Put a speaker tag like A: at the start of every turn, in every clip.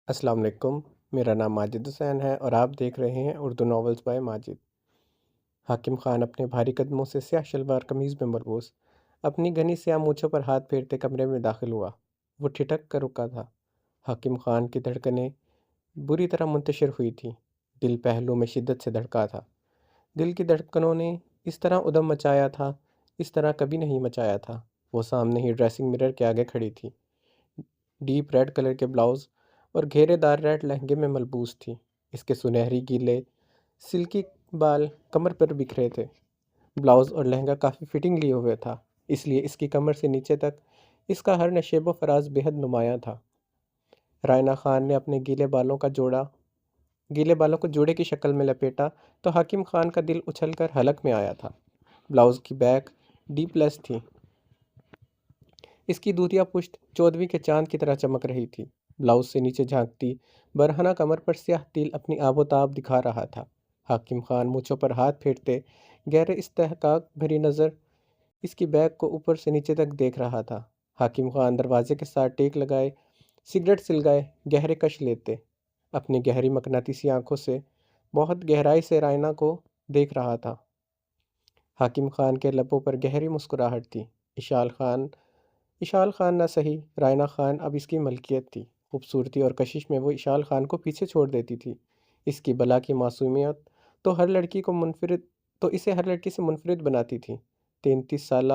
A: السلام علیکم۔ میرا نام ماجد حسین ہے اور آپ دیکھ رہے ہیں اردو ناولز بائی ماجد۔ حاکم خان اپنے بھاری قدموں سے سیاہ شلوار قمیض میں ملبوس اپنی گھنی سیاہ مونچھوں پر ہاتھ پھیرتے کمرے میں داخل ہوا۔ وہ ٹھٹک کر رکا تھا۔ حاکم خان کی دھڑکنیں بری طرح منتشر ہوئی تھیں۔ دل پہلو میں شدت سے دھڑکا تھا۔ دل کی دھڑکنوں نے اس طرح ادم مچایا تھا، اس طرح کبھی نہیں مچایا تھا۔ وہ سامنے ہی ڈریسنگ مرر کے آگے کھڑی تھی، ڈیپ ریڈ کلر کے بلاؤز اور گھیرے دار ریڈ لہنگے میں ملبوس تھی۔ اس کے سنہری گیلے سلکی بال کمر پر بکھرے تھے۔ بلاؤز اور لہنگا کافی فٹنگ لیے ہوئے تھا، اس لیے اس کی کمر سے نیچے تک اس کا ہر نشیب و فراز بےحد نمایاں تھا۔ رائنا خان نے اپنے گیلے بالوں کو جوڑے کی شکل میں لپیٹا تو حاکم خان کا دل اچھل کر حلق میں آیا تھا۔ بلاؤز کی بیک ڈیپ لیس تھی، اس کی دودھیا پشت چودھویں کے چاند کی طرح چمک رہی تھی۔ بلاؤز سے نیچے جھانکتی برہنہ کمر پر سیاہ تیل اپنی آب و تاب دکھا رہا تھا۔ حاکم خان مونچھوں پر ہاتھ پھیرتے گہرے استحقاق بھری نظر اس کی بیک کو اوپر سے نیچے تک دیکھ رہا تھا۔ حاکم خان دروازے کے ساتھ ٹیک لگائے، سگریٹ سلگائے گہرے کش لیتے اپنی گہری مقناطیسی آنکھوں سے بہت گہرائی سے رائنا کو دیکھ رہا تھا۔ حاکم خان کے لبوں پر گہری مسکراہٹ تھی۔ اشال خان نہ سہی، رائنا خان اب اس کی ملکیت تھی۔ خوبصورتی اور کشش میں وہ اشال خان کو پیچھے چھوڑ دیتی تھی۔ اس کی بلا کی معصومیت تو اسے ہر لڑکی سے منفرد بناتی تھی۔ 33 سالہ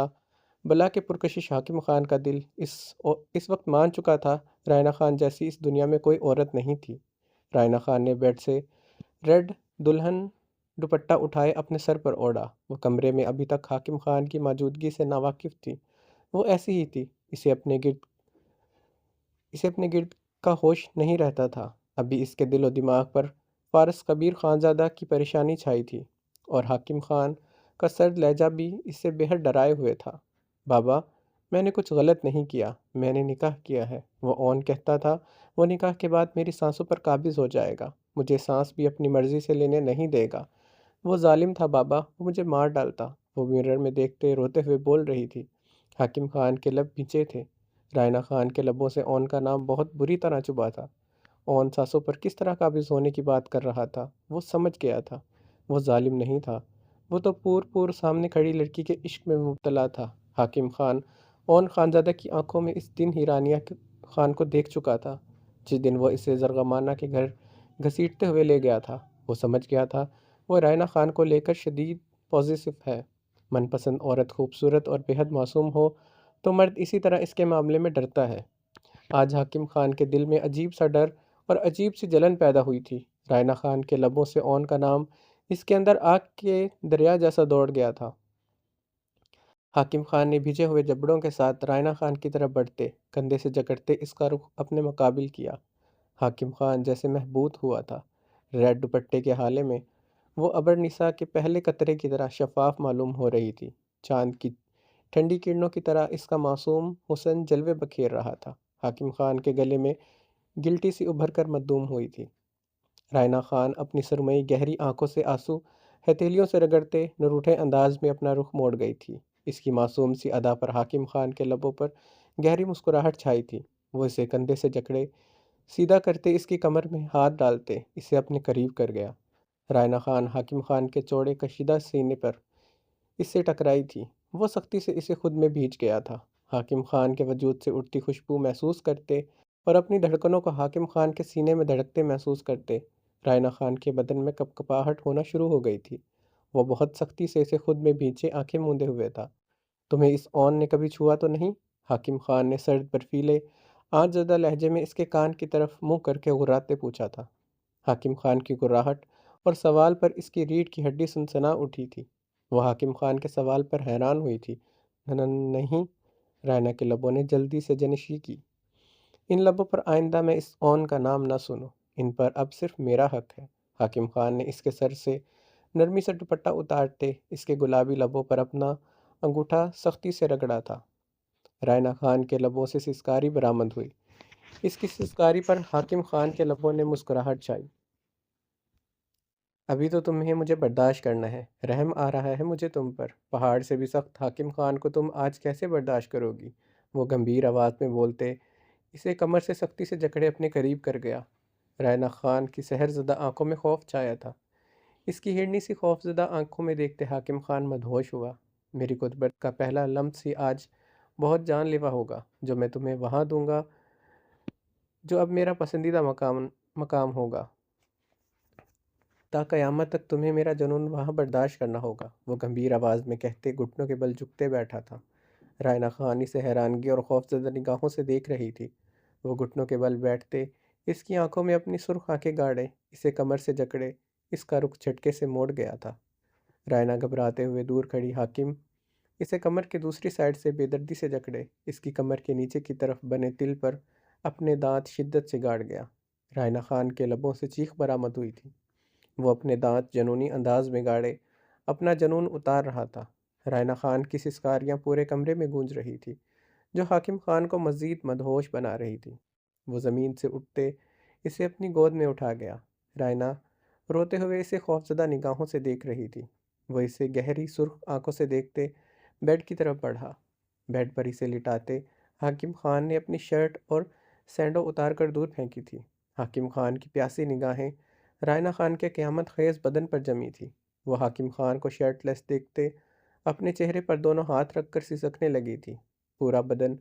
A: بلا کے پرکشش حاکم خان کا دل اس وقت مان چکا تھا رائنا خان جیسی اس دنیا میں کوئی عورت نہیں تھی۔ رائنا خان نے بیڈ سے ریڈ دلہن دوپٹہ اٹھائے اپنے سر پر اوڑھا۔ وہ کمرے میں ابھی تک حاکم خان کی موجودگی سے ناواقف تھی۔ وہ ایسی ہی تھی، اسے اپنے گرد کا ہوش نہیں رہتا تھا۔ ابھی اس کے دل و دماغ پر فارس کبیر خانزادہ کی پریشانی چھائی تھی، اور حاکم خان کا سرد لہجہ بھی اس سے بے حد ڈرائے ہوئے تھا۔ بابا، میں نے کچھ غلط نہیں کیا، میں نے نکاح کیا ہے، وہ اون کہتا تھا۔ وہ نکاح کے بعد میری سانسوں پر قابض ہو جائے گا، مجھے سانس بھی اپنی مرضی سے لینے نہیں دے گا۔ وہ ظالم تھا بابا، وہ مجھے مار ڈالتا، وہ مرر میں دیکھتے روتے ہوئے بول رہی تھی۔ حاکم خان کے لب بھینچے تھے۔ رائنا خان کے لبوں سے اون کا نام بہت بری طرح چبھا تھا۔ اون سانسوں پر کس طرح قابض ہونے کی بات کر رہا تھا، وہ سمجھ گیا تھا۔ وہ ظالم نہیں تھا، وہ تو پور سامنے کھڑی لڑکی کے عشق میں مبتلا تھا۔ حاکم خان اون خانزادہ کی آنکھوں میں اس دن ہی رانیہ خان کو دیکھ چکا تھا، جس دن وہ اسے زرغمانہ کے گھر گھسیٹتے ہوئے لے گیا تھا۔ وہ سمجھ گیا تھا وہ رائنا خان کو لے کر شدید پوزیسو ہے۔ من پسند عورت خوبصورت اور بے حد معصوم ہو تو مرد اسی طرح اس کے معاملے میں ڈرتا ہے۔ آج حاکم خان کے دل میں عجیب سا ڈر اور عجیب سی جلن پیدا ہوئی تھی۔ رائنا خان کے لبوں سے اون کا نام اس کے اندر آگ کے دریا جیسا دوڑ گیا تھا۔ حاکم خان نے بھیجے ہوئے جبڑوں کے ساتھ رائنا خان کی طرف بڑھتے، کندھے سے جکڑتے اس کا رخ اپنے مقابل کیا۔ حاکم خان جیسے محبوط ہوا تھا۔ ریڈ دوپٹے کے حالے میں وہ ابر نساء کے پہلے قطرے کی طرح شفاف معلوم ہو رہی تھی۔ چاند کی ٹھنڈی کرنوں کی طرح اس کا معصوم حسن جلوے بکھیر رہا تھا۔ حاکم خان کے گلے میں گلٹی سی ابھر کر مدھوم ہوئی تھی۔ رائنا خان اپنی سرمئی گہری آنکھوں سے آنسو ہتھیلیوں سے رگڑتے نروٹھے انداز میں اپنا رخ موڑ گئی تھی۔ اس کی معصوم سی ادا پر حاکم خان کے لبوں پر گہری مسکراہٹ چھائی تھی۔ وہ اسے کندھے سے جکڑے سیدھا کرتے اس کی کمر میں ہاتھ ڈالتے اسے اپنے قریب کر گیا۔ رائنا خان حاکم خان کے چوڑے کشیدہ سینے پر اس سے ٹکرائی تھی۔ وہ سختی سے اسے خود میں بھینچ گیا تھا۔ حاکم خان کے وجود سے اٹھتی خوشبو محسوس کرتے اور اپنی دھڑکنوں کو حاکم خان کے سینے میں دھڑکتے محسوس کرتے رائنا خان کے بدن میں کپکپاہٹ ہونا شروع ہو گئی تھی۔ وہ بہت سختی سے اسے خود میں بھینچے آنکھیں موندے ہوئے تھا۔ تمہیں اس اون نے کبھی چھوا تو نہیں؟ حاکم خان نے سرد برفیلے آنچ زدہ لہجے میں اس کے کان کی طرف منہ کر کے غراتے پوچھا تھا۔ حاکم خان کی گراہٹ اور سوال پر اس کی ریڑھ کی ہڈی سنسنا اٹھی تھی۔ وہ حاکم خان کے سوال پر حیران ہوئی تھی۔ نہیں، رائنا کے لبوں نے جلدی سے جنشی کی۔ ان لبوں پر آئندہ میں اس اون کا نام نہ سنوں، ان پر اب صرف میرا حق ہے۔ حاکم خان نے اس کے سر سے نرمی سے دوپٹہ اتارتے اس کے گلابی لبوں پر اپنا انگوٹھا سختی سے رگڑا تھا۔ رائنا خان کے لبوں سے سسکاری برآمد ہوئی۔ اس کی سسکاری پر حاکم خان کے لبوں نے مسکراہٹ چھائی۔ ابھی تو تمہیں مجھے برداشت کرنا ہے، رحم آ رہا ہے مجھے تم پر۔ پہاڑ سے بھی سخت حاکم خان کو تم آج کیسے برداشت کرو گی؟ وہ گمبھیر آواز میں بولتے اسے کمر سے سختی سے جکڑے اپنے قریب کر گیا۔ رائنا خان کی سحر زدہ آنکھوں میں خوف چھایا تھا۔ اس کی ہرنی سی خوف زدہ آنکھوں میں دیکھتے حاکم خان مدہوش ہوا۔ میری قدرت کا پہلا لمس ہی آج بہت جان لیوا ہوگا، جو میں تمہیں وہاں دوں گا جو اب میرا پسندیدہ مقام ہوگا۔ تا قیامت تک تمہیں میرا جنون وہاں برداشت کرنا ہوگا، وہ گمبھیر آواز میں کہتے گھٹنوں کے بل جھکتے بیٹھا تھا۔ رائنا خان اسے حیرانگی اور خوف زدہ نگاہوں سے دیکھ رہی تھی۔ وہ گھٹنوں کے بل بیٹھتے اس کی آنکھوں میں اپنی سرخ آنکھیں گاڑے، اسے کمر سے جکڑے، اس کا رخ جھٹکے سے موڑ گیا تھا۔ رائنا گھبراتے ہوئے دور کھڑی حاکم اسے کمر کے دوسری سائڈ سے بے دردی سے جکڑے، اس کی کمر کے نیچے کی طرف بنے تل پر اپنے دانت شدت سے گاڑ گیا۔ رائنا خان کے لبوں سے چیخ برآمد ہوئی تھی۔ وہ اپنے دانت جنونی انداز میں گاڑے اپنا جنون اتار رہا تھا۔ رائنا خان کی سسکاریاں پورے کمرے میں گونج رہی تھی، جو حاکم خان کو مزید مدہوش بنا رہی تھی۔ وہ زمین سے اٹھتے اسے اپنی گود میں اٹھا گیا۔ رائنا روتے ہوئے اسے خوفزدہ نگاہوں سے دیکھ رہی تھی۔ وہ اسے گہری سرخ آنکھوں سے دیکھتے بیڈ کی طرف بڑھا۔ بیڈ پر اسے لٹاتے حاکم خان نے اپنی شرٹ اور سینڈو اتار کر دور پھینکی تھی۔ حاکم خان کی پیاسی نگاہیں رائنا خان کے قیامت خیز بدن پر جمی تھی۔ وہ حاکم خان کو شرٹ لیس دیکھتے اپنے چہرے پر دونوں ہاتھ رکھ کر سسکنے لگی تھی۔ پورا بدن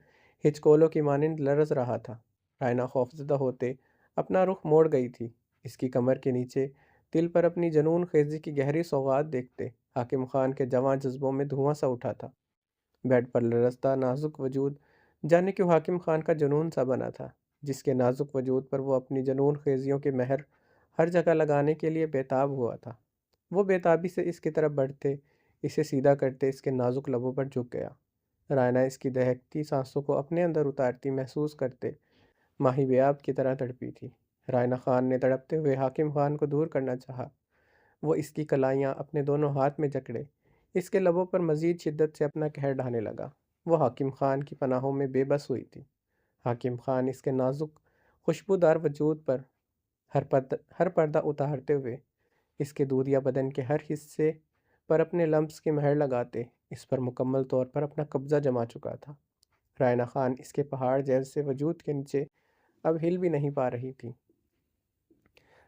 A: ہچکولوں کی مانند لرز رہا تھا۔ رائنا خوفزدہ ہوتے اپنا رخ موڑ گئی تھی۔ اس کی کمر کے نیچے دل پر اپنی جنون خیزی کی گہری سوغات دیکھتے حاکم خان کے جواں جذبوں میں دھواں سا اٹھا تھا۔ بیڈ پر لرزتا نازک وجود جانے کیوں حاکم خان کا جنون سا بنا تھا، جس کے نازک وجود پر وہ اپنی جنون خیزیوں کے مہر ہر جگہ لگانے کے لیے بےتاب ہوا تھا۔ وہ بےتابی سے اس کی طرف بڑھتے اسے سیدھا کرتے اس کے نازک لبوں پر جھک گیا۔ رائنا اس کی دہکتی سانسوں کو اپنے اندر اتارتی محسوس کرتے ماہی بیاب کی طرح تڑپی تھی۔ رائنا خان نے تڑپتے ہوئے حاکم خان کو دور کرنا چاہا۔ وہ اس کی کلائیاں اپنے دونوں ہاتھ میں جکڑے اس کے لبوں پر مزید شدت سے اپنا قہر ڈھانے لگا۔ وہ حاکم خان کی پناہوں میں بے بس ہوئی تھی۔ حاکم خان اس کے نازک خوشبودار وجود پر ہر پردہ اتارتے ہوئے اس کے دودیا بدن کے ہر حصے پر اپنے لمس کی مہر لگاتے اس پر مکمل طور پر اپنا قبضہ جما چکا تھا۔ رائنا خان اس کے پہاڑ جیسے وجود کے نیچے اب ہل بھی نہیں پا رہی تھی۔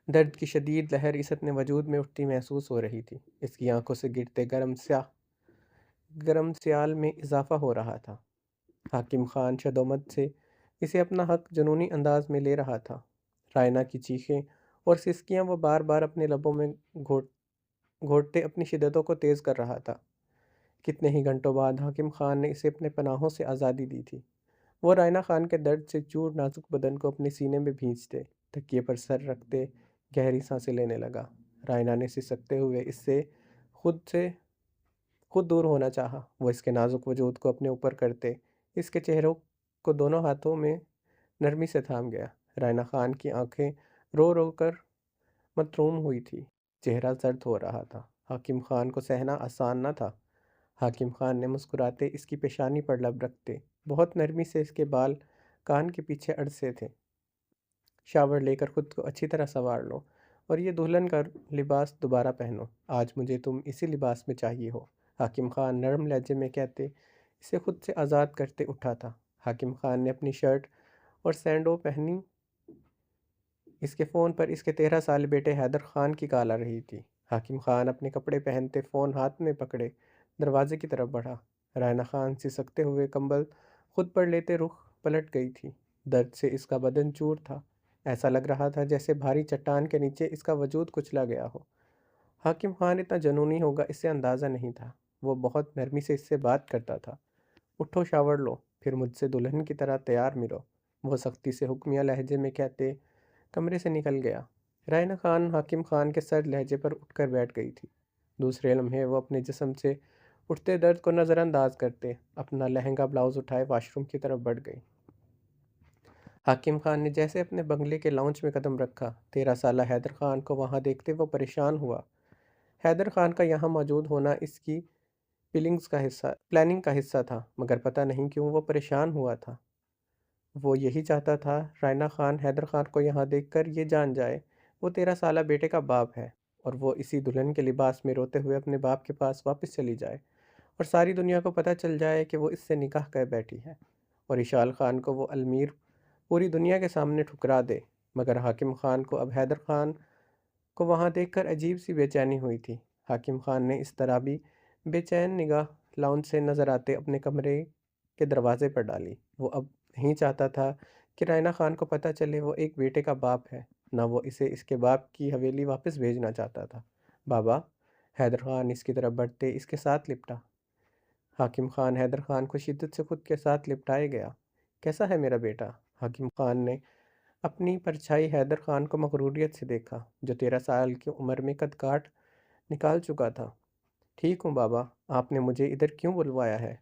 A: درد کی شدید لہر اس اپنے وجود میں اٹھتی محسوس ہو رہی تھی۔ اس کی آنکھوں سے گرتے گرم سیال میں اضافہ ہو رہا تھا۔ حاکم خان شدومت سے اسے اپنا حق جنونی انداز میں لے رہا تھا۔ رائنا کی چیخیں اور سسکیاں وہ بار بار اپنے لبوں میں گھوٹتے اپنی شدتوں کو تیز کر رہا تھا۔ کتنے ہی گھنٹوں بعد حاکم خان نے اسے اپنے پناہوں سے آزادی دی تھی۔ وہ رائنا خان کے درد سے چور نازک بدن کو اپنے سینے میں بھینچتے تکیے پر سر رکھتے گہری سانسیں لینے لگا۔ رائنا نے سسکتے ہوئے اس سے خود دور ہونا چاہا۔ وہ اس کے نازک وجود کو اپنے اوپر کرتے اس کے چہروں کو دونوں ہاتھوں میں نرمی سے تھام گیا۔ رائنا خان کی آنکھیں رو رو کر متروم ہوئی تھی، چہرہ زرد ہو رہا تھا۔ حاکم خان کو سہنا آسان نہ تھا۔ حاکم خان نے مسکراتے اس کی پیشانی پر لب رکھتے بہت نرمی سے اس کے بال کان کے پیچھے اڑسے تھے۔ شاور لے کر خود کو اچھی طرح سنوار لو اور یہ دلہن کا لباس دوبارہ پہنو، آج مجھے تم اسی لباس میں چاہیے ہو، حاکم خان نرم لہجے میں کہتے اسے خود سے آزاد کرتے اٹھا تھا۔ حاکم خان نے اپنی شرٹ اور سینڈو پہنی۔ اس کے فون پر اس کے 13 سال بیٹے حیدر خان کی کال آ رہی تھی۔ حاکم خان اپنے کپڑے پہنتے فون ہاتھ میں پکڑے دروازے کی طرف بڑھا۔ رائنا خان سسکتے ہوئے کمبل خود پر لیتے رخ پلٹ گئی تھی۔ درد سے اس کا بدن چور تھا، ایسا لگ رہا تھا جیسے بھاری چٹان کے نیچے اس کا وجود کچلا گیا ہو۔ حاکم خان اتنا جنونی ہوگا اسے اندازہ نہیں تھا۔ وہ بہت نرمی سے اس سے بات کرتا تھا۔ اٹھو شاور لو، پھر مجھ سے دلہن کی طرح تیار ملو، وہ سختی سے حکمیہ لہجے میں کہتے کمرے سے نکل گیا۔ رائنا خان حاکم خان کے سرد لہجے پر اٹھ کر بیٹھ گئی تھی۔ دوسرے لمحے وہ اپنے جسم سے اٹھتے درد کو نظر انداز کرتے اپنا لہنگا بلاؤز اٹھائے واش روم کی طرف بڑھ گئی۔ حاکم خان نے جیسے اپنے بنگلے کے لاؤنج میں قدم رکھا، 13 سالہ حیدر خان کو وہاں دیکھتے وہ پریشان ہوا۔ حیدر خان کا یہاں موجود ہونا اس کی پلاننگ کا حصہ تھا، مگر پتہ نہیں کیوں وہ پریشان ہوا تھا۔ وہ یہی چاہتا تھا رائنا خان حیدر خان کو یہاں دیکھ کر یہ جان جائے وہ 13 سالہ بیٹے کا باپ ہے، اور وہ اسی دلہن کے لباس میں روتے ہوئے اپنے باپ کے پاس واپس چلی جائے اور ساری دنیا کو پتہ چل جائے کہ وہ اس سے نکاح کر بیٹھی ہے، اور اشال خان کو وہ المیر پوری دنیا کے سامنے ٹھکرا دے۔ مگر حاکم خان کو اب حیدر خان کو وہاں دیکھ کر عجیب سی بے چینی ہوئی تھی۔ حاکم خان نے اس طرح بھی بے چین نگاہ لاؤنج سے نظر آتے اپنے کمرے کے دروازے پر ڈالی۔ وہ اب نہیں چاہتا تھا کہ رائنا خان کو پتہ چلے وہ ایک بیٹے کا باپ ہے، نہ وہ اسے اس کے باپ کی حویلی واپس بھیجنا چاہتا تھا۔ بابا، حیدر خان اس کی طرف بڑھتے اس کے ساتھ لپٹا۔ حاکم خان حیدر خان کو شدت سے خود کے ساتھ لپٹائے گیا۔ کیسا ہے میرا بیٹا؟ حاکم خان نے اپنی پرچھائی حیدر خان کو مغروریت سے دیکھا، جو 13 سال کی عمر میں قد کاٹ نکال چکا تھا۔ ٹھیک ہوں بابا، آپ نے مجھے ادھر کیوں بلوایا ہے؟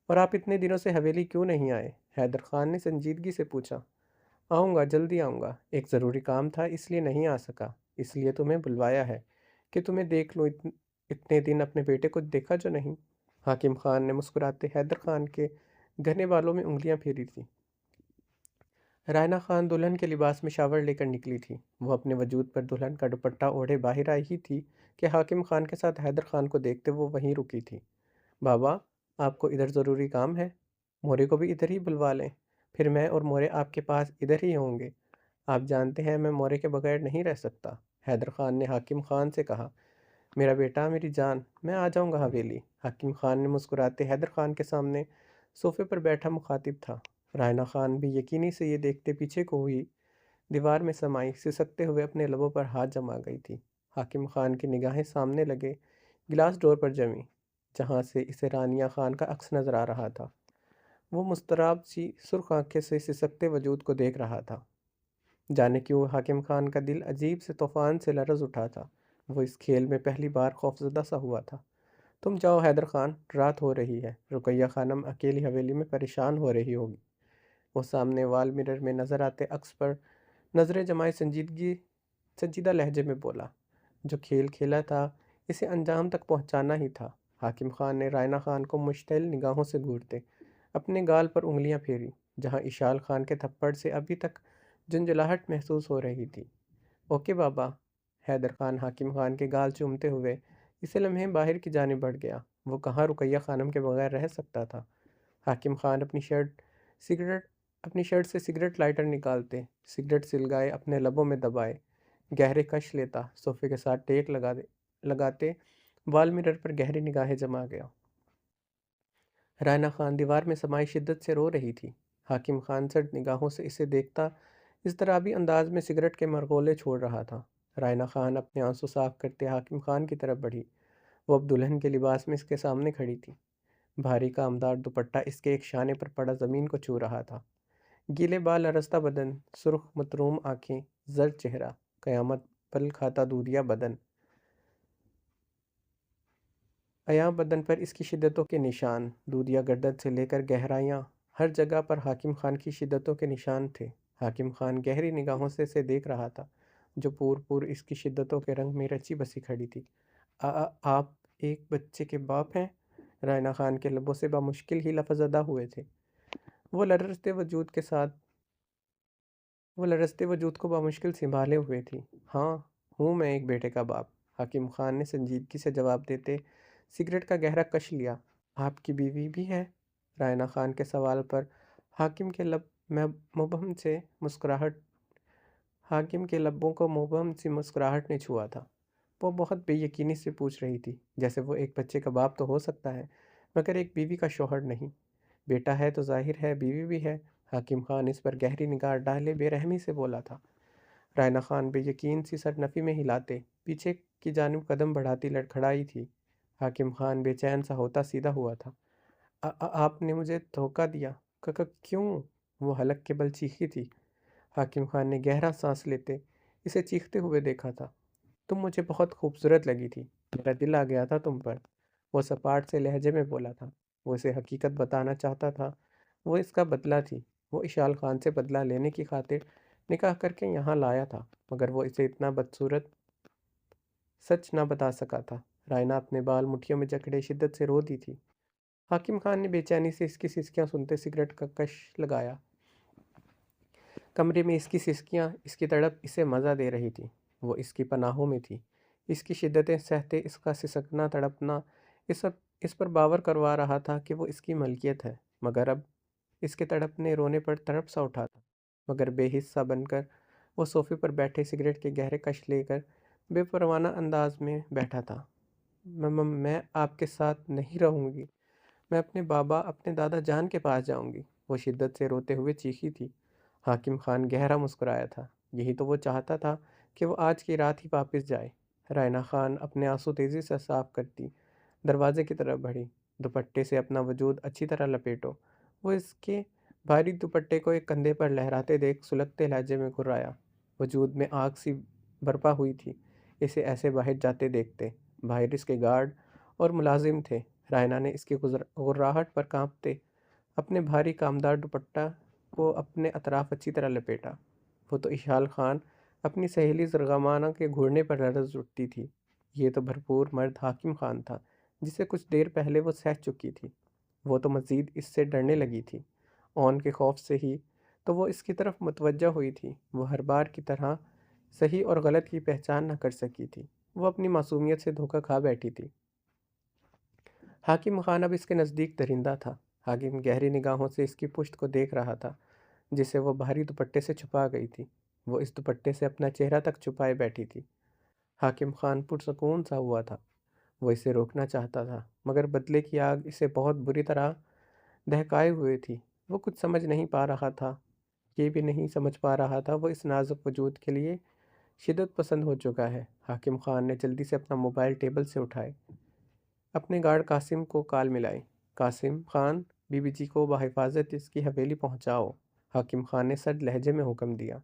A: اور آپ اتنے دنوں سے حویلی کیوں نہیں آئے؟ حیدر خان نے سنجیدگی سے پوچھا۔ آؤں گا، جلدی آؤں گا، ایک ضروری کام تھا اس لیے نہیں آ سکا، اس لیے تمہیں بلوایا ہے کہ تمہیں دیکھ لوں، اتنے دن اپنے بیٹے کو دیکھا جو نہیں۔ حاکم خان نے مسکراتے حیدر خان کے گھنے بالوں میں انگلیاں پھیری تھیں۔ رائنا خان دلہن کے لباس میں شاور لے کر نکلی تھی۔ وہ اپنے وجود پر دلہن کا دوپٹہ اوڑھے باہر آئی ہی تھی کہ حاکم خان کے ساتھ حیدر خان کو دیکھتے وہ وہیں رکی تھی۔ بابا، آپ کو ادھر ضروری کام ہے؟ مورے کو بھی ادھر ہی بلوا لیں، پھر میں اور مورے آپ کے پاس ادھر ہی ہوں گے۔ آپ جانتے ہیں میں مورے کے بغیر نہیں رہ سکتا، حیدر خان نے حاکم خان سے کہا۔ میرا بیٹا، میری جان، میں آ جاؤں گا حویلی۔ حاکم خان نے مسکراتے حیدر خان کے سامنے صوفے پر بیٹھا مخاطب تھا۔ رائنا خان بھی یقینی سے یہ دیکھتے پیچھے کو ہوئی دیوار میں سمائی سسکتے ہوئے اپنے لبوں پر ہاتھ جما گئی تھی۔ حاکم خان کی نگاہیں سامنے لگے گلاس ڈور پر جمی، جہاں سے اسے رانیہ خان کا عکس نظر آ رہا تھا۔ وہ مضطرب سی سرخ آنکھیں سے سسکتے وجود کو دیکھ رہا تھا۔ جانے کیوں حاکم خان کا دل عجیب سے طوفان سے لرز اٹھا تھا۔ وہ اس کھیل میں پہلی بار خوفزدہ سا ہوا تھا۔ تم جاؤ حیدر خان، رات ہو رہی ہے، رقیہ خانم اکیلی حویلی میں پریشان ہو رہی ہوگی۔ وہ سامنے وال مرر میں نظر آتے عکس پر نظریں جمائے سنجیدہ لہجے میں بولا۔ جو کھیل کھیلا تھا اسے انجام تک پہنچانا ہی تھا۔ حاکم خان نے رائنا خان کو مشتعل نگاہوں سے گھورتے اپنے گال پر انگلیاں پھیری، جہاں اشال خان کے تھپڑ سے ابھی تک جنجلاہٹ محسوس ہو رہی تھی۔ اوکے بابا۔ حیدر خان حاکم خان کے گال چومتے ہوئے اسی لمحے باہر کی جانب بڑھ گیا۔ وہ کہاں رقیہ خانم کے بغیر رہ سکتا تھا؟ حاکم خان اپنی شرٹ سے سگریٹ لائٹر نکالتے، سگریٹ سلگائے اپنے لبوں میں دبائے، گہرے کش لیتا، صوفے کے ساتھ ٹیک لگاتے وال مرر پر گہری نگاہیں جما گیا۔ رائنا خان دیوار میں سمائی شدت سے رو رہی تھی۔ حاکم خان سرد نگاہوں سے اسے دیکھتا اضطرابی انداز میں سگریٹ کے مرغولے چھوڑ رہا تھا۔ رائنا خان اپنے آنسو صاف کرتے حاکم خان کی طرف بڑھی۔ وہ اب دلہن کے لباس میں اس کے سامنے کھڑی تھی۔ بھاری کامدار دوپٹہ اس کے ایک شانے پر پڑا زمین کو چھو رہا تھا۔ گیلے بال، آراستہ بدن، سرخ متروم آنکھیں، زرد چہرہ، قیامت پل کھاتا دودیا بدن۔ عیاں بدن پر اس کی شدتوں کے نشان، دودیا گردن سے لے کر گہرائیاں، ہر جگہ پر حاکم خان کی شدتوں کے نشان تھے۔ حاکم خان گہری نگاہوں سے اسے دیکھ رہا تھا، جو پور اس کی شدتوں کے رنگ میں رچی بسی کھڑی تھی۔ آپ ایک بچے کے باپ ہیں؟ رائنا خان کے لبوں سے بامشکل ہی لفظ ادا ہوئے تھے۔ وہ لرزتے وجود کو بامشکل سنبھالے ہوئے تھی۔ ہاں، ہوں میں ایک بیٹے کا باپ، حاکم خان نے سنجیدگی سے جواب دیتے سگریٹ کا گہرا کش لیا۔ آپ کی بیوی بھی ہے؟ رائنا خان کے سوال پر حاکم کے لبوں کو مبہم سی مسکراہٹ نے چھوا تھا۔ وہ بہت بے یقینی سے پوچھ رہی تھی، جیسے وہ ایک بچے کا باپ تو ہو سکتا ہے، مگر ایک بیوی کا شوہر نہیں۔ بیٹا ہے تو ظاہر ہے بیوی بھی ہے۔ حاکم خان اس پر گہری نگاہ ڈالے بے رحمی سے بولا تھا۔ رائنا خان بے یقین سی سر نفی میں ہلاتے پیچھے کی جانب قدم بڑھاتی لڑکھڑائی تھی۔ حاکم خان بے چین سا ہوتا سیدھا ہوا تھا۔ آپ نے مجھے دھوکہ دیا۔ کیوں؟ وہ حلق کے بل چیخی تھی۔ حاکم خان نے گہرا سانس لیتے اسے چیختے ہوئے دیکھا تھا۔ تم مجھے بہت خوبصورت لگی تھی، میرا دل آ گیا تھا تم پر، وہ سپاٹ سے لہجے میں بولا تھا۔ وہ اسے حقیقت بتانا چاہتا تھا، وہ اس کا بدلہ تھی۔ وہ اشال خان سے بدلہ لینے کی خاطر نکاح کر کے یہاں لایا تھا، مگر وہ اسے اتنا بدصورت سچ نہ بتا سکا تھا۔ رائنا اپنے بال مٹھیوں میں جکڑے شدت سے رو دی تھی۔ حاکم خان نے بے چینی سے اس کی سسکیاں سنتے سگریٹ کا کش لگایا۔ کمرے میں اس کی سسکیاں، اس کی تڑپ اسے مزہ دے رہی تھی۔ وہ اس کی پناہوں میں تھی۔ اس کی شدتیں سہتے اس کا سسکنا تڑپنا اس پر باور کروا رہا تھا کہ وہ اس کی ملکیت ہے، مگر اب اس کے تڑپنے رونے پر تڑپ سا اٹھا تھا، مگر بے حس سا بن کر وہ صوفے پر بیٹھے سگریٹ کے گہرے کش لے کر بے پروانہ انداز میں بیٹھا تھا۔ میں آپ کے ساتھ نہیں رہوں گی، میں اپنے بابا اپنے دادا جان کے پاس جاؤں گی، وہ شدت سے روتے ہوئے چیخی تھی۔ حاکم خان گہرا مسکرایا تھا، یہی تو وہ چاہتا تھا کہ وہ آج کی رات ہی واپس جائے۔ رائنا خان اپنے آنسو تیزی سے صاف کرتی دروازے کی طرف بڑھی۔ دوپٹے سے اپنا وجود اچھی طرح لپیٹو۔ وہ اس کے بھاری دوپٹے کو ایک کندھے پر لہراتے دیکھ سلگتے لہجے میں گھرایا۔ وجود میں آگ سی برپا ہوئی تھی اسے ایسے باہر جاتے دیکھتے۔ باہر اس کے گارڈ اور ملازم تھے۔ رائنا نے اس کی غراہٹ پر کانپتے اپنے بھاری کامدار دوپٹہ کو اپنے اطراف اچھی طرح لپیٹا۔ وہ تو اشال خان اپنی سہیلی زرغمانہ کے گھوڑنے پر لرز اٹھتی تھی۔ یہ تو بھرپور مرد حاکم خان تھا جسے کچھ دیر پہلے وہ سہ چکی تھی۔ وہ تو مزید اس سے ڈرنے لگی تھی۔ اون کے خوف سے ہی تو وہ اس کی طرف متوجہ ہوئی تھی۔ وہ ہر بار کی طرح صحیح اور غلط کی پہچان نہ کر سکی تھی۔ وہ اپنی معصومیت سے دھوکہ کھا بیٹھی تھی۔ حاکم خان اب اس کے نزدیک درندہ تھا۔ حاکم گہری نگاہوں سے اس کی پشت کو دیکھ رہا تھا جسے وہ بھاری دوپٹے سے چھپا گئی تھی۔ وہ اس دوپٹے سے اپنا چہرہ تک چھپائے بیٹھی تھی۔ حاکم خان پرسکون سا ہوا تھا۔ وہ اسے روکنا چاہتا تھا مگر بدلے کی آگ اسے بہت بری طرح دہکائے ہوئے تھی۔ وہ کچھ سمجھ نہیں پا رہا تھا، یہ بھی نہیں سمجھ پا رہا تھا وہ اس نازک وجود کے لیے شدت پسند ہو چکا ہے۔ حاکم خان نے جلدی سے اپنا موبائل ٹیبل سے اٹھائے، اپنے گارڈ قاسم کو کال ملائی۔ قاسم خان، بی بی جی کو بحفاظت اس کی حویلی پہنچاؤ، حاکم خان نے سرد لہجے میں حکم دیا۔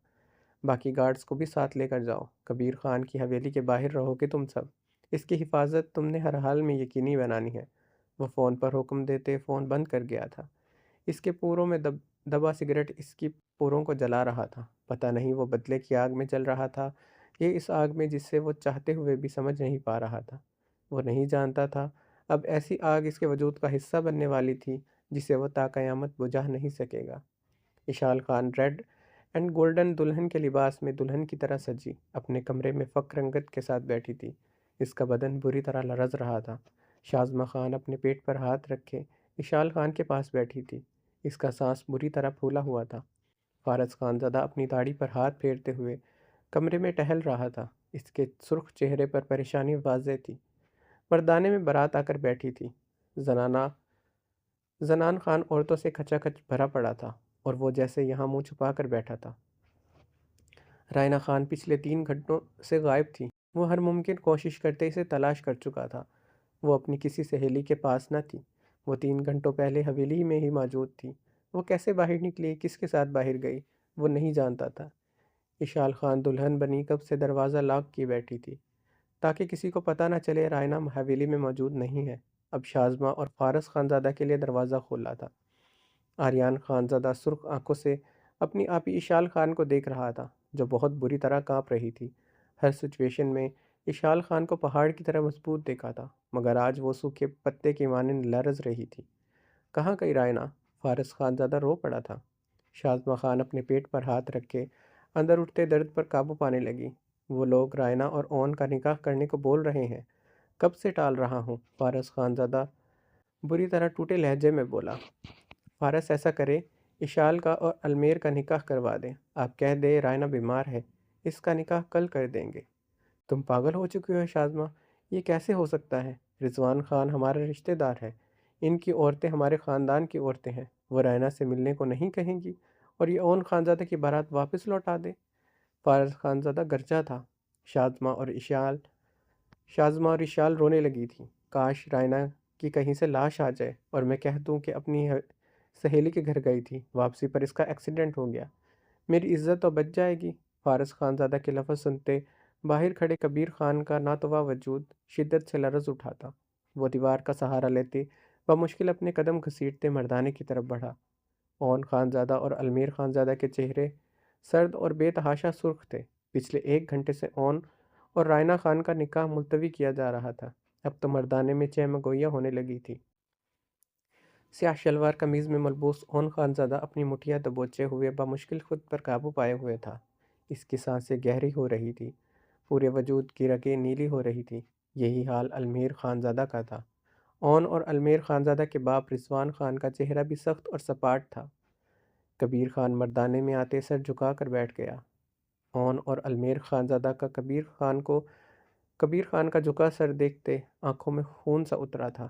A: باقی گارڈز کو بھی ساتھ لے کر جاؤ۔ کبیر خان کی حویلی کے باہر رہو گے تم سب۔ اس کی حفاظت تم نے ہر حال میں یقینی بنانی ہے۔ وہ فون پر حکم دیتے فون بند کر گیا تھا۔ اس کے پوروں میں دبا سگریٹ اس کی پوروں کو جلا رہا تھا۔ پتہ نہیں وہ بدلے کی آگ میں جل رہا تھا، یہ اس آگ میں جس سے وہ چاہتے ہوئے بھی سمجھ نہیں پا رہا تھا۔ وہ نہیں جانتا تھا اب ایسی آگ اس کے وجود کا حصہ بننے والی تھی جسے وہ تا قیامت بجھا نہیں سکے گا۔ اشال خان ریڈ اینڈ گولڈن دلہن کے لباس میں دلہن کی طرح سجی اپنے کمرے میں فخر رنگت کے ساتھ بیٹھی تھی۔ اس کا بدن بری طرح لرز رہا تھا۔ شازمہ خان اپنے پیٹ پر ہاتھ رکھے اشال خان کے پاس بیٹھی تھی۔ اس کا سانس بری طرح پھولا ہوا تھا۔ فارس خان زدہ اپنی داڑھی پر ہاتھ پھیرتے ہوئے کمرے میں ٹہل رہا تھا۔ اس کے سرخ چہرے پر پریشانی واضح تھی۔ مردانے میں بارات آ کر بیٹھی تھی۔ زنان خان عورتوں سے کھچا کھچ بھرا پڑا تھا اور وہ جیسے یہاں منہ چھپا کر بیٹھا تھا۔ رائنا خان پچھلے 3 گھنٹوں سے غائب تھی۔ وہ ہر ممکن کوشش کرتے اسے تلاش کر چکا تھا۔ وہ اپنی کسی سہیلی کے پاس نہ تھی۔ وہ 3 گھنٹوں پہلے حویلی میں ہی موجود تھی۔ وہ کیسے باہر نکلی، کس کے ساتھ باہر گئی، وہ نہیں جانتا تھا۔ اشال خان دلہن بنی کب سے دروازہ لاک کی بیٹھی تھی تاکہ کسی کو پتہ نہ چلے رائنا حویلی میں موجود نہیں ہے۔ اب شازمہ اور فارس خانزادہ کے لیے دروازہ کھولا تھا۔ آریان خانزادہ سرخ آنکھوں سے اپنی آپی اشال خان کو دیکھ رہا تھا جو بہت بری طرح کانپ رہی تھی۔ ہر سچویشن میں اشال خان کو پہاڑ کی طرح مضبوط دیکھا تھا مگر آج وہ سوکھے پتے کی مانند لرز رہی تھی۔ کہاں گئی رائنا؟ فارس خانزادہ رو پڑا تھا۔ شازمہ خان اپنے پیٹ پر ہاتھ رکھ کے اندر اٹھتے درد پر قابو پانے لگی۔ وہ لوگ رائنا اور اون کا نکاح کرنے کو بول رہے ہیں، کب سے ٹال رہا ہوں؟ فارس خانزادہ بری طرح ٹوٹے لہجے میں بولا۔ فارس ایسا کرے، اشال کا اور المیر کا نکاح کروا دیں۔ آپ کہہ دیں رائنا بیمار ہے، اس کا نکاح کل کر دیں گے۔ تم پاگل ہو چکی ہو شازمہ، یہ کیسے ہو سکتا ہے؟ رضوان خان ہمارا رشتہ دار ہے، ان کی عورتیں ہمارے خاندان کی عورتیں ہیں، وہ رائنا سے ملنے کو نہیں کہیں گی اور یہ اون خانزادہ کی بارات واپس لوٹا دے۔ فارس خانزادہ گرجا تھا۔ شازمہ اور اشال رونے لگی تھی۔ کاش رائنا کی کہیں سے لاش آ جائے اور میں کہہ دوں کہ اپنی سہیلی کے گھر گئی تھی، واپسی پر اس کا ایکسیڈنٹ ہو گیا، میری عزت تو بچ جائے گی۔ فارس خانزادہ کے لفظ سنتے باہر کھڑے کبیر خان کا ناتواں وجود شدت سے لرز اٹھا تھا۔ وہ دیوار کا سہارا لیتے بمشکل اپنے قدم گھسیٹتے مردانے کی طرف بڑھا۔ اون خانزادہ اور المیر خانزادہ کے چہرے سرد اور بے تحاشا سرخ تھے۔ پچھلے 1 گھنٹے سے اون اور رائنا خان کا نکاح ملتوی کیا جا رہا تھا، اب تو مردانے میں چہمگوئیاں ہونے لگی تھی۔ سیاہ شلوار قمیض میں ملبوس اون خانزادہ اپنی مٹھیاں دبوچے ہوئے بمشکل خود پر قابو پائے ہوئے تھا۔ اس کی سانسیں گہری ہو رہی تھی، پورے وجود کی رگیں نیلی ہو رہی تھی۔ یہی حال المیر خانزادہ کا تھا۔ اون اور المیر خانزادہ کے باپ رضوان خان کا چہرہ بھی سخت اور سپاٹ تھا۔ کبیر خان مردانے میں آتے سر جھکا کر بیٹھ گیا۔ اون اور المیر خانزادہ کا کبیر خان کا جھکا سر دیکھتے آنکھوں میں خون سا اترا تھا۔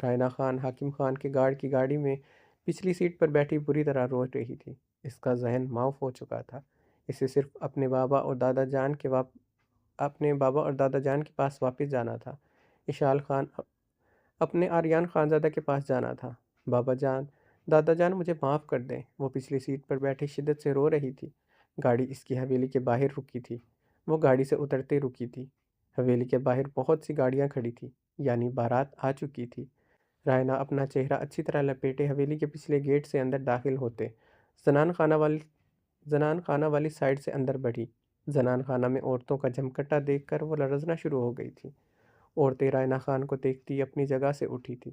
A: رائنا خان حاکم خان کے گارڈ کی گاڑی میں پچھلی سیٹ پر بیٹھی بری طرح رو رہی تھی۔ اس کا ذہن معاف ہو چکا تھا۔ اسے صرف اپنے بابا اور دادا جان کے پاس واپس جانا تھا۔ اشال خان اپنے آریان خانزادہ کے پاس جانا تھا۔ بابا جان، دادا جان مجھے معاف کر دیں۔ وہ پچھلی سیٹ پر بیٹھی شدت سے رو رہی تھی۔ گاڑی اس کی حویلی کے باہر رکی تھی۔ وہ گاڑی سے اترتے رکی تھی۔ حویلی کے باہر بہت سی گاڑیاں کھڑی تھی، یعنی بارات آ چکی تھی۔ رائنا اپنا چہرہ اچھی طرح لپیٹے حویلی کے پچھلے گیٹ سے اندر داخل ہوتے زنان خانہ والی سائڈ سے اندر بڑھی۔ زنان خانہ میں عورتوں کا جمکٹا دیکھ کر وہ لرزنا شروع ہو گئی تھی۔ عورتیں رائنا خان کو دیکھتی اپنی جگہ سے اٹھی تھی۔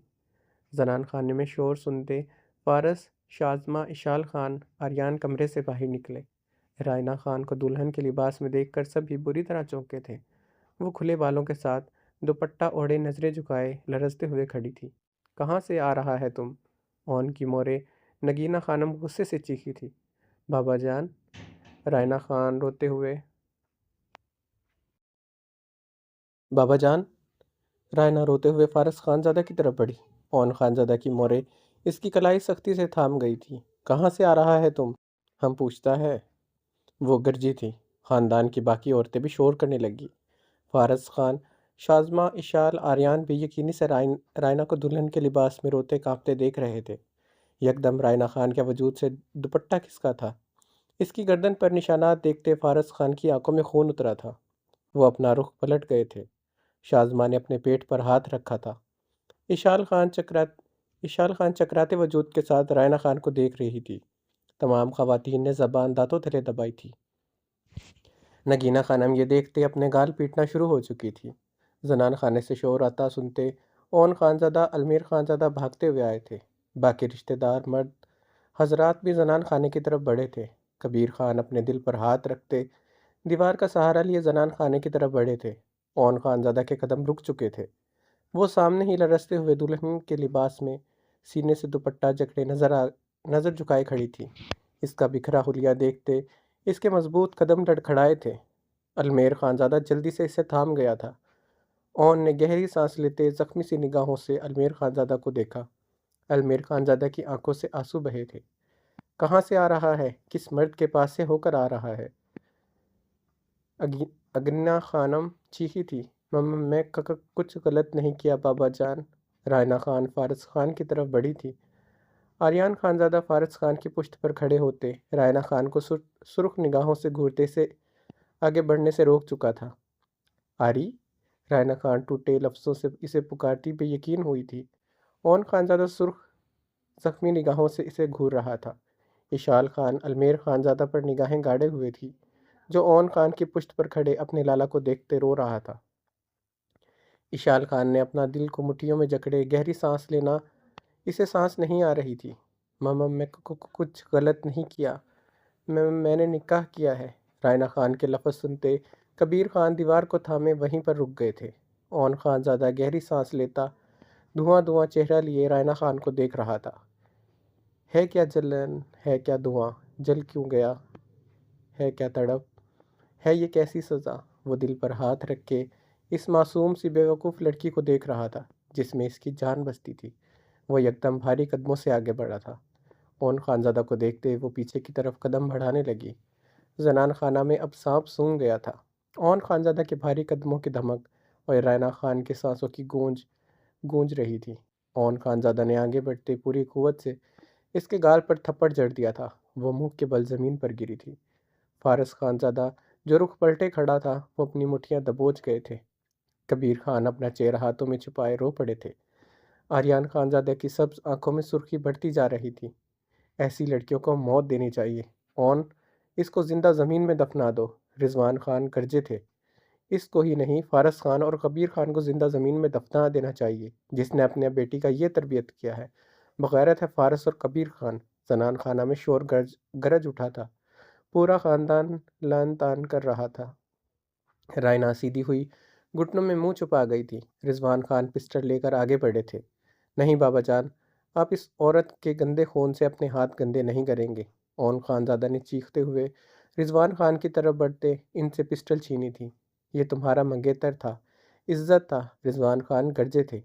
A: زنان خانے میں شور سنتے فارس، شازمہ، اشال خان، آریان کمرے سے باہر نکلے۔ رائنا خان کو دلہن کے لباس میں دیکھ کر سبھی بری طرح چونکے تھے۔ وہ کھلے بالوں کے ساتھ دوپٹہ اوڑھے نظریں جھکائے لرزتے ہوئے کھڑی تھی۔ کہاں سے آ رہا ہے تم؟ اون کی مورے نگینہ خانم غصے سے چیخی تھی۔ بابا جان، رائنا خان روتے ہوئے بابا جان رائنا روتے ہوئے فارس خانزادہ کی طرف بڑھی۔ اون خانزادہ کی مورے اس کی کلائی سختی سے تھام گئی تھی۔ کہاں سے آ رہا ہے تم؟ ہم پوچھتا ہے۔ وہ گرجی تھی۔ خاندان کی باقی عورتیں بھی شور کرنے لگی۔ فارس خان، شازمہ، اشال، آریان بھی یقینی سے رائنا کو دلہن کے لباس میں روتے کانپتے دیکھ رہے تھے۔ یکدم رائنا خان کے وجود سے دوپٹہ کھسکا تھا۔ اس کی گردن پر نشانات دیکھتے فارس خان کی آنکھوں میں خون اترا تھا۔ وہ اپنا رخ پلٹ گئے تھے۔ شازمہ نے اپنے پیٹ پر ہاتھ رکھا تھا۔ اشال خان چکراتے وجود کے ساتھ رائنا خان کو دیکھ رہی تھی۔ تمام خواتین نے زبان دانتوں تلے دبائی تھی۔ نگینہ خانم یہ دیکھتے اپنے گال پیٹنا شروع ہو چکی تھی۔ زنان خانے سے شور آتا سنتے اون خانزادہ، المیر خانزادہ بھاگتے ہوئے آئے تھے۔ باقی رشتہ دار مرد حضرات بھی زنان خانے کی طرف بڑھے تھے۔ کبیر خان اپنے دل پر ہاتھ رکھتے دیوار کا سہارا لیے زنان خانے کی طرف بڑھے تھے۔ اون خانزادہ کے قدم رک چکے تھے۔ وہ سامنے ہی لرزتے ہوئے دلہن کے لباس میں سینے سے دوپٹہ جکڑے نظر جھکائے کھڑی تھی۔ اس کا بکھرا حلیہ دیکھتے اس کے مضبوط قدم لڑکھڑائے تھے۔ المیر خانزادہ جلدی سے اسے تھام گیا تھا۔ اون نے گہری سانس لیتے زخمی سی نگاہوں سے المیر خانزادہ کو دیکھا۔ المیر خانزادہ کی آنکھوں سے آنسو بہے تھے۔ کہاں سے آ رہا ہے؟ کس مرد کے پاس سے ہو کر آ رہا ہے؟ اگنہ خانم چیخی تھی۔ میں کچھ غلط نہیں کیا بابا جان۔ رائنا خان فارس خان کی طرف بڑھی تھی۔ آریان خانزادہ فارس خان کی پشت پر کھڑے ہوتے رائنا خان کو سرخ نگاہوں سے گھورتے سے آگے بڑھنے سے روک چکا تھا۔ آری؟ رائنا خان ٹوٹے لفظوں سے اسے پکارتی بے یقین ہوئی تھی۔ اون خانزادہ سرخ زخمی نگاہوں سے اسے گھور رہا تھا۔ اشال خان المیر خانزادہ پر نگاہیں گاڑے ہوئے تھی، جو اون خان کی پشت پر کھڑے اپنے لالا کو دیکھتے رو رہا تھا۔ اشال خان نے اپنا دل کو مٹھیوں میں جکڑے گہری سانس لینا اسے سانس نہیں آ رہی تھی۔ ماما، میں کچھ غلط نہیں کیا۔ میں نے نکاح کیا ہے۔ رائنا خان کے لفظ سنتے کبیر خان دیوار کو تھامے وہیں پر رک گئے تھے۔ اون خانزادہ گہری سانس لیتا دھواں چہرہ لیے رائنا خان کو دیکھ رہا تھا۔ ہے کیا جلن، ہے کیا دھواں، جل کیوں گیا، ہے کیا تڑپ، ہے یہ کیسی سزا؟ وہ دل پر ہاتھ رکھ کے اس معصوم سی بیوقوف لڑکی کو دیکھ رہا تھا جس میں اس کی جان بستی تھی۔ وہ یکدم بھاری قدموں سے آگے بڑھا تھا۔ اون خانزادہ کو دیکھتے وہ پیچھے کی طرف قدم بڑھانے لگی۔ زنان خانہ میں اب سانپ سونگ گیا تھا۔ اون خانزادہ کے بھاری قدموں کی دھمک اور رائنا خان کے سانسوں کی گونج رہی تھی۔ اون خانزادہ نے آگے بڑھتے پوری قوت سے اس کے گال پر تھپڑ جڑ دیا تھا۔ وہ منہ کے بل زمین پر گری تھی۔ فارس خانزادہ جو رخ پلٹے کھڑا تھا وہ اپنی مٹھیاں دبوچ گئے تھے۔ کبیر خان اپنا چہرہ ہاتھوں میں چھپائے رو پڑے تھے۔ آریان خانزادہ کی سبز آنکھوں میں سرخی بڑھتی جا رہی تھی۔ ایسی لڑکیوں کو موت دینی چاہیے۔ اون، اس کو زندہ زمین میں دفنا دو۔ رضوان خان گرجے تھے۔ اس کو ہی نہیں، فارس خان اور کبیر خان کو زندہ زمین میں دفنا دینا چاہیے، جس نے اپنے بیٹی کا یہ تربیت کیا ہے۔ بغیرت ہے فارس اور کبیر خان۔ زنان خانہ میں شور گرج اٹھا تھا۔ پورا خاندان لعن طعن کر رہا تھا۔ رائنا سیدھی ہوئی گھٹنوں میں منہ چھپا گئی تھی۔ رضوان خان پسٹل لے کر آگے بڑھے تھے۔ نہیں بابا جان، آپ اس عورت کے گندے خون سے اپنے ہاتھ گندے نہیں کریں گے۔ اون خانزادہ نے چیختے ہوئے رضوان خان کی طرف بڑھتے ان سے پسٹل چھینی تھی۔ یہ تمہارا منگیتر تھا، عزت تھا، رضوان خان گرجے تھے۔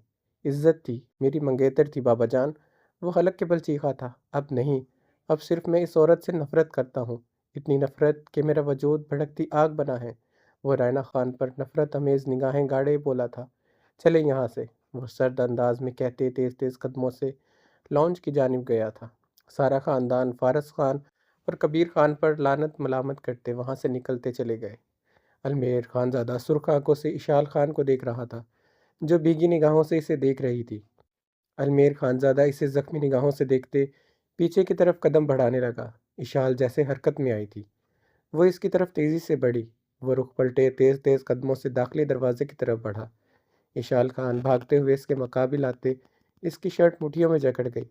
A: عزت تھی، میری منگیتر تھی بابا جان، وہ حلق کے بل چیخا تھا۔ اب نہیں، اب صرف میں اس عورت سے نفرت کرتا ہوں، اتنی نفرت کہ میرا وجود بھڑکتی آگ بنا ہے۔ وہ رائنا خان پر نفرت امیز نگاہیں گاڑے بولا تھا، چلے یہاں سے۔ وہ سرد انداز میں کہتے تیز تیز قدموں سے لانچ کی جانب گیا تھا۔ سارا خاندان فارس خان اور کبیر خان پر لعنت ملامت کرتے وہاں سے نکلتے چلے گئے۔ المیر خانزادہ سرخ آنکھوں سے اشال خان کو دیکھ رہا تھا، جو بھیگی نگاہوں سے اسے دیکھ رہی تھی۔ المیر خانزادہ اسے زخمی نگاہوں سے دیکھتے پیچھے کی طرف قدم بڑھانے لگا۔ اشال جیسے حرکت میں آئی تھی، وہ اس کی طرف تیزی سے بڑھی۔ وہ رخ پلٹے تیز تیز قدموں سے داخلی دروازے کی طرف بڑھا۔ اشال خان بھاگتے ہوئے اس کے مقابل آتے اس کی شرٹ مٹھیوں میں جکڑ گئی۔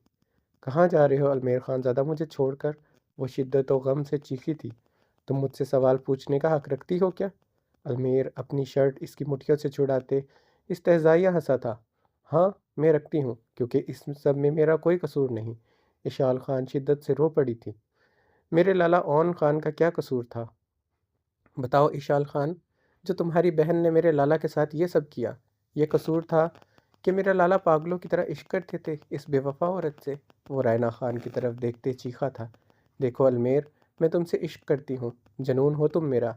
A: کہاں جا رہے ہو المیر خانزادہ، مجھے چھوڑ کر؟ وہ شدت و غم سے چیخی تھی۔ تم مجھ سے سوال پوچھنے کا حق رکھتی ہو کیا؟ المیر اپنی شرٹ اس کی مٹھیوں سے چھڑاتے استہزائیہ ہنسا تھا۔ ہاں میں رکھتی ہوں، کیونکہ اس سب میں میرا کوئی قصور نہیں۔ اشال خان شدت سے رو پڑی تھی۔ میرے لالا اون خان کا کیا قصور تھا؟ بتاؤ اشال خان، جو تمہاری بہن نے میرے لالا کے ساتھ یہ سب کیا، یہ قصور تھا کہ میرے لالا پاگلوں کی طرح عشق کرتے تھے اس بے وفا عورت سے؟ وہ رائنا خان کی طرف دیکھتے چیخا تھا، دیکھو المیر، میں تم سے عشق کرتی ہوں، جنون ہو تم میرا،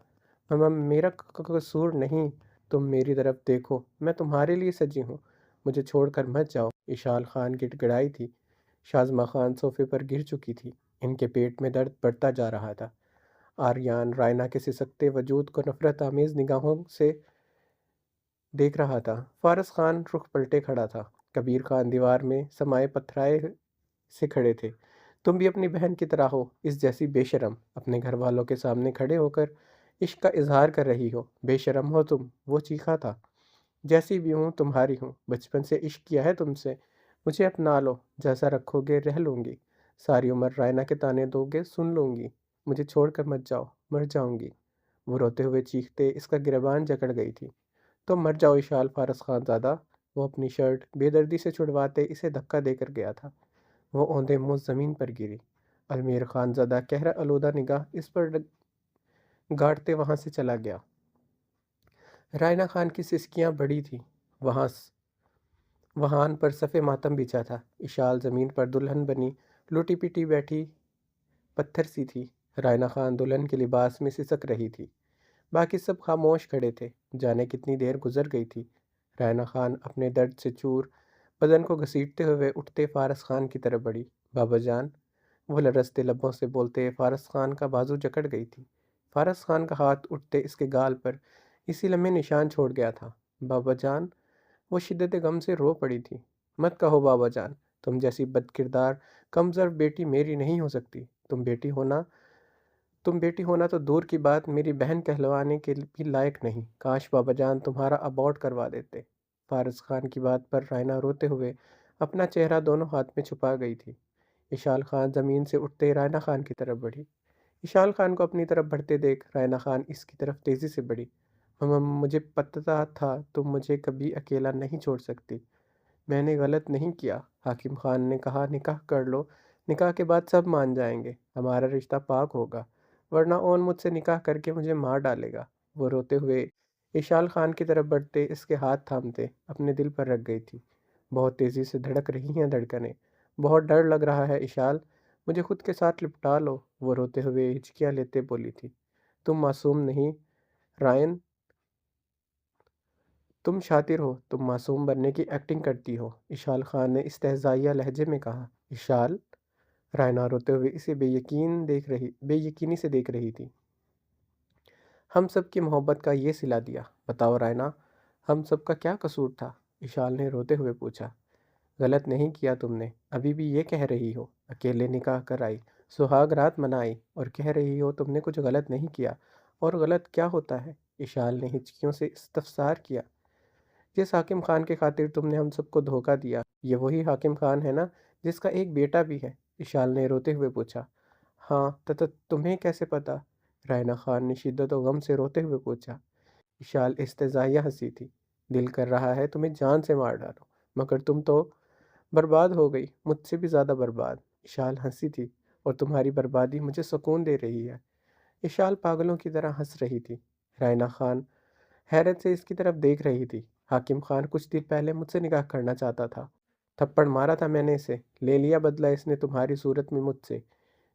A: میرا قصور نہیں، تم میری طرف دیکھو، میں تمہارے لیے سجی ہوں، مجھے چھوڑ کر مت جاؤ۔ اشال خان گڑ گڑائی تھی۔ شازمہ خان صوفے پر گر چکی تھی، ان کے پیٹ میں درد بڑھتا جا رہا تھا۔ آریان رائنا کے سسکتے وجود کو نفرت آمیز نگاہوں سے دیکھ رہا تھا۔ فارس خان رخ پلٹے کھڑا تھا۔ کبیر خان دیوار میں سمائے پتھرائے سے کھڑے تھے۔ تم بھی اپنی بہن کی طرح ہو، اس جیسی بے شرم، اپنے گھر والوں کے سامنے کھڑے ہو کر عشق کا اظہار کر رہی ہو، بے شرم ہو تم، وہ چیخا تھا۔ جیسی بھی ہوں تمہاری ہوں، بچپن سے عشق کیا ہے تم سے، مجھے اپنا لو، جیسا رکھو گے رہ لوں گی، ساری عمر رائنا کے تانے دو گے سن لوں گی، مجھے چھوڑ کر مت جاؤ، مر جاؤں گی۔ وہ روتے ہوئے چیختے اس کا گریبان جکڑ گئی تھی۔ تم مر جاؤ اشال فارس خان زادہ۔ وہ اپنی شرٹ بے دردی سے چھڑواتے اسے دھکا دے کر گیا تھا۔ وہ اوندے منہ زمین پر گری۔ المیر خان زادہ کہرہ آلودہ نگاہ اس پر گاڑتے وہاں سے چلا گیا۔ رائنا خان کی سسکیاں بڑی تھیں۔ وہان پر صف ماتم بچھا تھا۔ اشال زمین پر دلہن بنی لوٹی پٹی بیٹھی پتھر سی تھی۔ رائنا خان دلہن کے لباس میں سسک رہی تھی۔ باقی سب خاموش کھڑے تھے، جانے کتنی دیر گزر گئی تھی۔ رائنا خان اپنے درد سے چور بدن کو گھسیٹتے ہوئے اٹھتے فارس خان کی طرف بڑھی۔ بابا جان، وہ لرزتے لبوں سے بولتے فارس خان کا بازو جکڑ گئی تھی۔ فارس خان کا ہاتھ اٹھتے اس کے گال پر اسی لمحے نشان چھوڑ گیا تھا۔ بابا جان، وہ شدت غم سے رو پڑی تھی۔ مت کہو بابا جان، تم جیسی بد کردار کم ظرف بیٹی میری نہیں ہو سکتی۔ تم بیٹی ہونا تو دور کی بات، میری بہن کہلوانے کے بھی لائق نہیں۔ کاش بابا جان تمہارا ابورٹ کروا دیتے۔ فارس خان کی بات پر رائنا روتے ہوئے اپنا چہرہ دونوں ہاتھ میں چھپا گئی تھی۔ اشال خان زمین سے اٹھتے رائنا خان کی طرف بڑھی۔ اشال خان کو اپنی طرف بڑھتے دیکھ رائنا خان اس کی طرف تیزی سے بڑھی۔ مجھے پتہ تھا تم مجھے کبھی اکیلا نہیں چھوڑ سکتی۔ میں نے غلط نہیں کیا۔ حاکم خان نے کہا نکاح کر لو، نکاح کے بعد سب مان جائیں گے، ہمارا رشتہ پاک ہوگا، ورنہ اون مجھ سے نکاح کر کے مجھے مار ڈالے گا۔ وہ روتے ہوئے اشال خان کی طرف بڑھتے اس کے ہاتھ تھامتے اپنے دل پر رکھ گئی تھی۔ بہت تیزی سے دھڑک رہی ہیں دھڑکنیں، بہت ڈر لگ رہا ہے اشال، مجھے خود کے ساتھ لپٹا لو۔ وہ روتے ہوئے ہچکیاں لیتے بولی تھی۔ تم معصوم نہیں رائن، تم شاطر ہو، تم معصوم بننے کی ایکٹنگ کرتی ہو، اشال خان نے استہزائیہ لہجے میں کہا۔ اشال؟ رائنا روتے ہوئے اسے بے یقینی سے دیکھ رہی تھی۔ ہم سب کی محبت کا یہ صلہ دیا، بتاؤ رائنا، ہم سب کا کیا قصور تھا؟ اشال نے روتے ہوئے پوچھا۔ غلط نہیں کیا تم نے، ابھی بھی یہ کہہ رہی ہو، اکیلے نکاح کر آئی، سہاگ رات منائی، اور کہہ رہی ہو تم نے کچھ غلط نہیں کیا، اور غلط کیا ہوتا ہے؟ اشال نے ہچکیوں سے استفسار کیا۔ جس حاکم خان کے خاطر تم نے ہم سب کو دھوکہ دیا، یہ وہی حاکم خان ہے نا جس کا ایک بیٹا بھی ہے؟ اشال نے روتے ہوئے پوچھا۔ ہاں، تمہیں کیسے پتا؟ رائنا خان نے شدت و غم سے روتے ہوئے پوچھا۔ اشال استہزائیہ ہنسی تھی۔ دل کر رہا ہے تمہیں جان سے مار ڈالو، مگر تم تو برباد ہو گئی، مجھ سے بھی زیادہ برباد۔ اشال ہنسی تھی۔ اور تمہاری بربادی مجھے سکون دے رہی ہے۔ اشال پاگلوں کی طرح ہنس رہی تھی۔ رائنا خان حیرت سے اس کی طرف دیکھ رہی تھی۔ حاکم خان کچھ دن پہلے مجھ سے نکاح کرنا چاہتا تھا۔ تھپڑ مارا تھا میں نے اسے، لے لیا بدلہ اس نے تمہاری صورت میں مجھ سے۔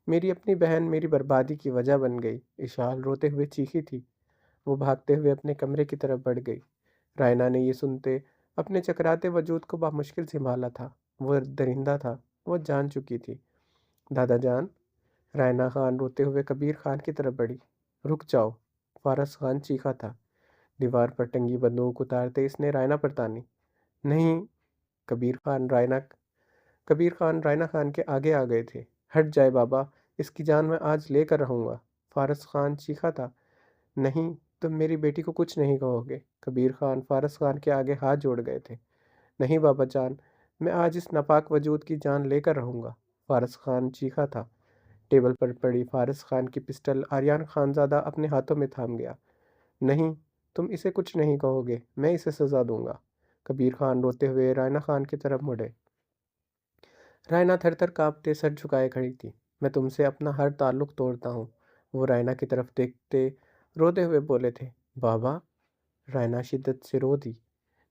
A: میری اپنی بہن میری بربادی کی وجہ بن گئی۔ اشال روتے ہوئے چیخی تھی۔ وہ بھاگتے ہوئے اپنے کمرے کی طرف بڑھ گئی۔ رائنا نے یہ سنتے اپنے چکراتے وجود کو بمشکل سنبھالا تھا۔ وہ درندہ تھا، وہ جان چکی تھی۔ دادا جان، رائنا خان روتے ہوئے کبیر خان کی طرف بڑھی۔ رک جاؤ، فارس خان چیخا تھا۔ دیوار پر ٹنگی بندوق اتارتے اس نے رائنا پر تانی۔ نہیں، کبیر خان رائنا کبیر خان رائنا خان کے آگے آ گئے تھے۔ ہٹ جائے بابا، اس کی جان میں آج لے کر رہوں گا، فارس خان چیخا تھا۔ نہیں، تم میری بیٹی کو کچھ نہیں کہو گے۔ کبیر خان فارس خان کے آگے ہاتھ جوڑ گئے تھے۔ نہیں بابا جان، میں آج اس ناپاک وجود کی جان لے کر رہوں گا، فارس خان چیخا تھا۔ ٹیبل پر پڑی فارس خان کی پسٹل آریان خانزادہ اپنے ہاتھوں میں تھام گیا۔ نہیں، تم اسے کچھ نہیں کہو گے، میں اسے سزا دوں گا۔ کبیر خان روتے ہوئے رائنا خان کی طرف مڑے۔ رائنا تھر تھر کانپتے سر جھکائے کھڑی تھی۔ میں تم سے اپنا ہر تعلق توڑتا ہوں۔ وہ رائنا کی طرف دیکھتے روتے ہوئے بولے تھے۔ بابا، رائنا شدت سے رو دی۔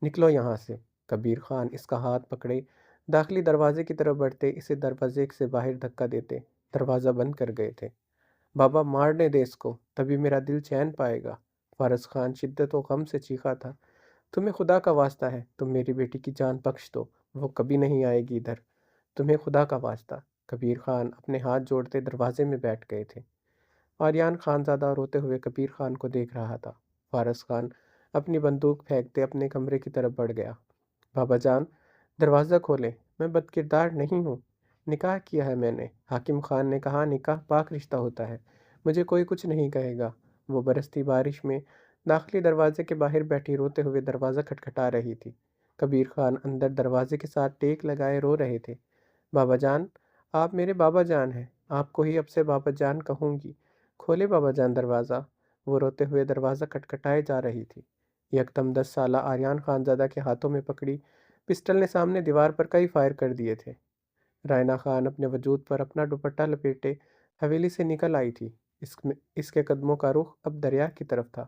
A: نکلو یہاں سے۔ کبیر خان اس کا ہاتھ پکڑے داخلی دروازے کی طرف بڑھتے اسے دروازے سے باہر دھکا دیتے دروازہ بند کر گئے تھے۔ بابا، مارنے دے اس کو، تبھی میرا دل چین پائے گا، فارس خان شدت و غم سے چیخا تھا۔ تمہیں خدا کا واسطہ ہے، تم میری بیٹی کی جان بخش دو، وہ کبھی نہیں آئے گی ادھر، تمہیں خدا کا واسطہ۔ کبیر خان اپنے ہاتھ جوڑتے دروازے میں بیٹھ گئے تھے۔ آریان خانزادہ روتے ہوئے کبیر خان کو دیکھ رہا تھا۔ فارس خان اپنی بندوق پھینکتے اپنے کمرے کی طرف بڑھ گیا۔ بابا جان، دروازہ کھولیں، میں بد کردار نہیں ہوں، نکاح کیا ہے میں نے۔ حاکم خان نے کہا نکاح پاک رشتہ ہوتا ہے، مجھے کوئی کچھ نہیں کہے گا۔ وہ برستی بارش میں داخلی دروازے کے باہر بیٹھی روتے ہوئے دروازہ کھٹکھٹا رہی تھی۔ کبیر خان اندر دروازے کے ساتھ ٹیک لگائے رو رہے تھے۔ بابا جان، آپ میرے بابا جان ہیں، آپ کو ہی اب سے بابا جان کہوں گی، کھولے بابا جان دروازہ۔ وہ روتے ہوئے دروازہ کھٹکھٹائے جا رہی تھی۔ یکدم 10 سالہ آریان خانزادہ کے ہاتھوں میں پکڑی پسٹل نے سامنے دیوار پر کئی فائر کر دیے تھے۔ رائنا خان اپنے وجود پر اپنا دوپٹہ لپیٹے حویلی سے نکل آئی تھی۔ اس کے قدموں کا رخ اب دریا کی طرف تھا۔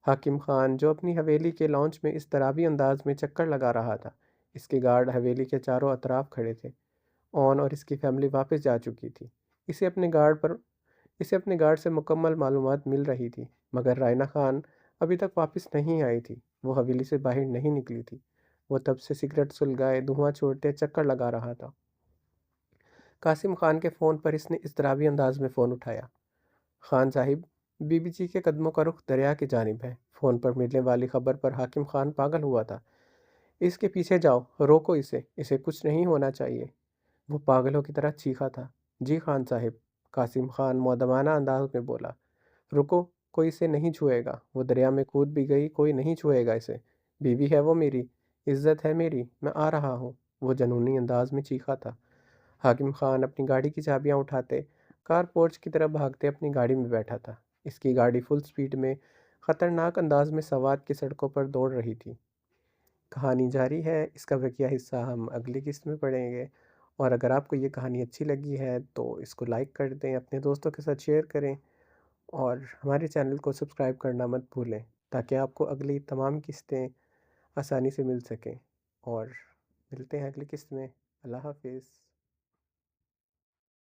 A: حاکم خان جو اپنی حویلی کے لانچ میں اس طرابی انداز میں چکر لگا رہا تھا، اس کے گارڈ حویلی کے چاروں اطراف کھڑے تھے۔ اون اور اس کی فیملی واپس جا چکی تھی۔ اسے اپنے گارڈ سے مکمل معلومات مل رہی تھی، مگر رائنا خان ابھی تک واپس نہیں آئی تھی۔ وہ حویلی سے باہر نہیں نکلی تھی۔ وہ تب سے سگریٹ سلگائے دھواں چھوڑتے چکر لگا رہا تھا۔ قاسم خان کے فون پر اس نے اضطرابی انداز میں فون اٹھایا۔ خان صاحب، بی بی جی کے قدموں کا رخ دریا کی جانب ہے۔ فون پر ملنے والی خبر پر حاکم خان پاگل ہوا تھا۔ اس کے پیچھے جاؤ، روکو اسے کچھ نہیں ہونا چاہیے۔ وہ پاگلوں کی طرح چیخا تھا۔ جی خان صاحب، قاسم خان مؤدبانہ انداز میں بولا۔ رکو، کوئی اسے نہیں چھوئے گا، وہ دریا میں کود بھی گئی، کوئی نہیں چھوئے گا اسے، بیوی ہے وہ میری، عزت ہے میری، میں آ رہا ہوں، وہ جنونی انداز میں چیخا تھا۔ حاکم خان اپنی گاڑی کی چابیاں اٹھاتے کار پورچ کی طرف بھاگتے اپنی گاڑی میں بیٹھا تھا۔ اس کی گاڑی فل سپیڈ میں خطرناک انداز میں سوات کی سڑکوں پر دوڑ رہی تھی۔ کہانی جاری ہے، اس کا بقیہ حصہ ہم اگلی قسط میں پڑھیں گے، اور اگر آپ کو یہ کہانی اچھی لگی ہے تو اس کو لائک کر دیں، اپنے دوستوں کے ساتھ شیئر کریں، اور ہمارے چینل کو سبسکرائب کرنا مت بھولیں تاکہ آپ کو اگلی تمام قسطیں آسانی سے مل سکیں۔ اور ملتے ہیں اگلی قسط میں۔ اللہ حافظ۔